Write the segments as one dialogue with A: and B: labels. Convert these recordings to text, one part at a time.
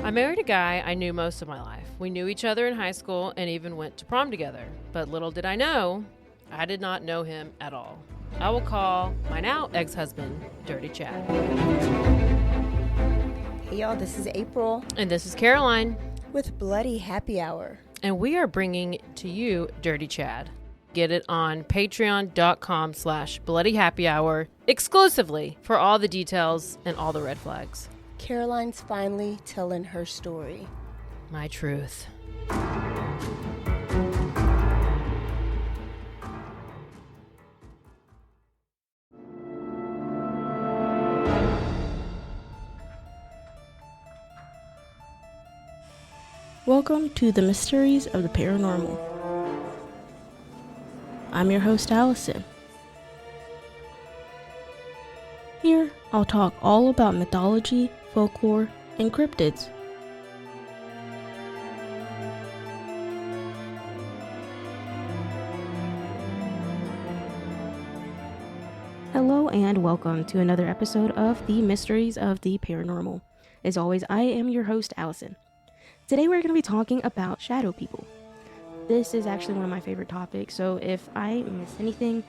A: I married a guy I knew most of my life. We knew each other in high school and even went to prom together. But little did I know, I did not know him at all. I will call my now ex-husband Dirty Chad.
B: Hey y'all, this is April.
A: And this is Caroline.
B: With Bloody Happy Hour.
A: And we are bringing to you Dirty Chad. Get it on patreon.com/bloodyhappyhour exclusively for all the details and all the red flags.
B: Caroline's finally telling her story.
A: My truth.
C: Welcome to the Mysteries of the Paranormal. I'm your host, Allison. Here, I'll talk all about mythology, folklore, and cryptids. Hello and welcome to another episode of the Mysteries of the Paranormal. As always, I am your host, Allison. Today we're going to be talking about shadow people. This is actually one of my favorite topics, so if I miss anything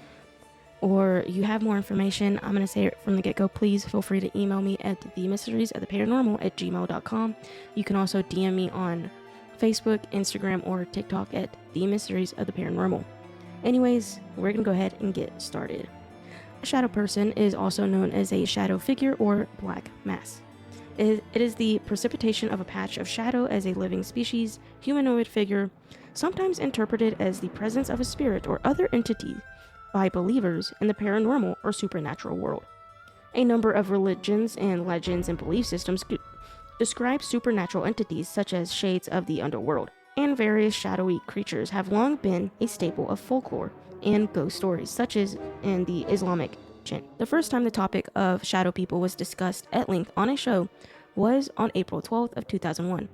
C: or you have more information, I'm going to say it from the get-go. Please feel free to email me at themysteriesoftheparanormal@gmail.com. You can also DM me on Facebook, Instagram, or TikTok at The Mysteries of the Paranormal. Anyways, we're going to go ahead and get started. A shadow person is also known as a shadow figure or black mass. It is the precipitation of a patch of shadow as a living species, humanoid figure, sometimes interpreted as the presence of a spirit or other entity by believers in the paranormal or supernatural world. A number of religions and legends and belief systems describe supernatural entities such as shades of the underworld, and various shadowy creatures have long been a staple of folklore and ghost stories, such as in the Islamic jinn. The first time the topic of shadow people was discussed at length on a show was on April 12th of 2001.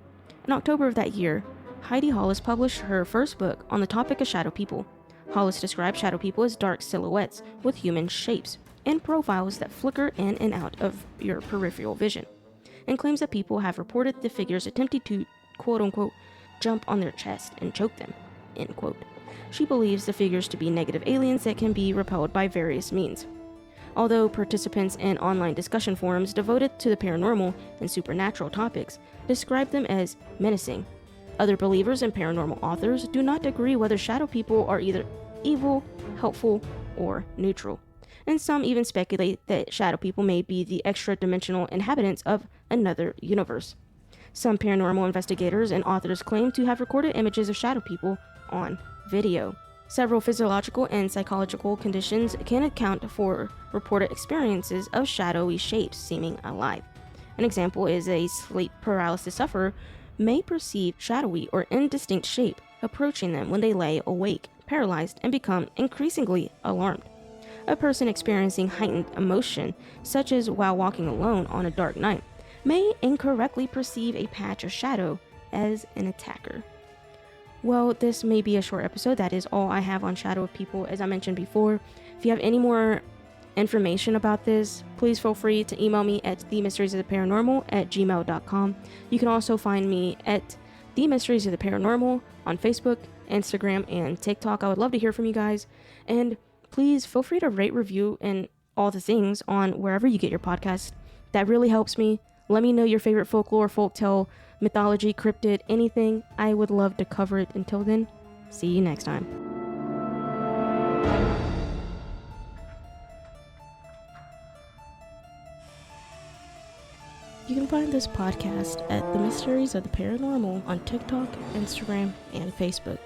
C: In October of that year, Heidi Hollis published her first book on the topic of shadow people. Hollis described shadow people as dark silhouettes with human shapes and profiles that flicker in and out of your peripheral vision, and claims that people have reported the figures attempting to, quote-unquote, jump on their chest and choke them, end quote. She believes the figures to be negative aliens that can be repelled by various means. Although participants in online discussion forums devoted to the paranormal and supernatural topics describe them as menacing, other believers and paranormal authors do not agree whether shadow people are either evil, helpful, or neutral. And some even speculate that shadow people may be the extra-dimensional inhabitants of another universe. Some paranormal investigators and authors claim to have recorded images of shadow people on video. Several physiological and psychological conditions can account for reported experiences of shadowy shapes seeming alive. An example is a sleep paralysis sufferer may perceive shadowy or indistinct shape approaching them when they lay awake, paralyzed, and become increasingly alarmed. A person experiencing heightened emotion, such as while walking alone on a dark night, may incorrectly perceive a patch of shadow as an attacker. Well, this may be a short episode. That is all I have on shadow people, as I mentioned before. If you have any more information about this, please feel free to email me at themysteriesoftheparanormal@gmail.com. You can also find me at The Mysteries of the Paranormal on Facebook, Instagram, and TikTok. I would love to hear from you guys. And please feel free to rate, review, and all the things on wherever you get your podcast. That really helps me. Let me know your favorite folklore, folktale, mythology, cryptid, anything. I would love to cover it. Until then, see you next time. You can find this podcast at The Mysteries of the Paranormal on TikTok, Instagram, and Facebook.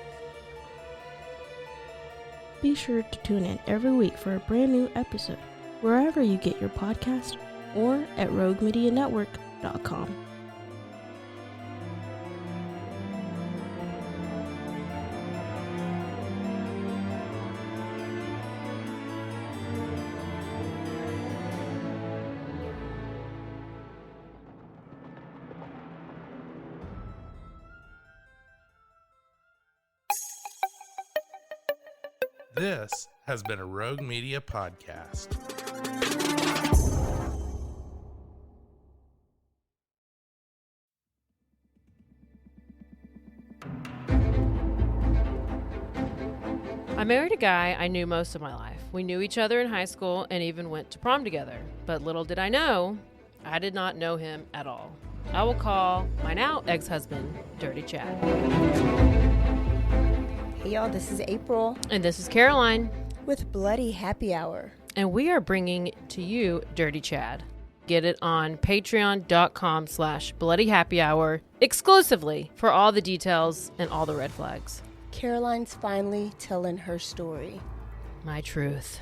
C: Be sure to tune in every week for a brand new episode, wherever you get your podcast or at roguemedianetwork.com.
D: This has been a Rogue Media podcast.
A: I married a guy I knew most of my life. We knew each other in high school and even went to prom together. But little did I know, I did not know him at all. I will call my now ex-husband, Dirty Chad.
B: Hey y'all, this is April
A: And this is Caroline.
B: with Bloody Happy Hour.
A: And we are bringing to you Dirty Chad. Get it on patreon.com/bloodyhappyhour exclusively for all the details and all the red flags.
B: Caroline's finally telling her story.
A: My truth.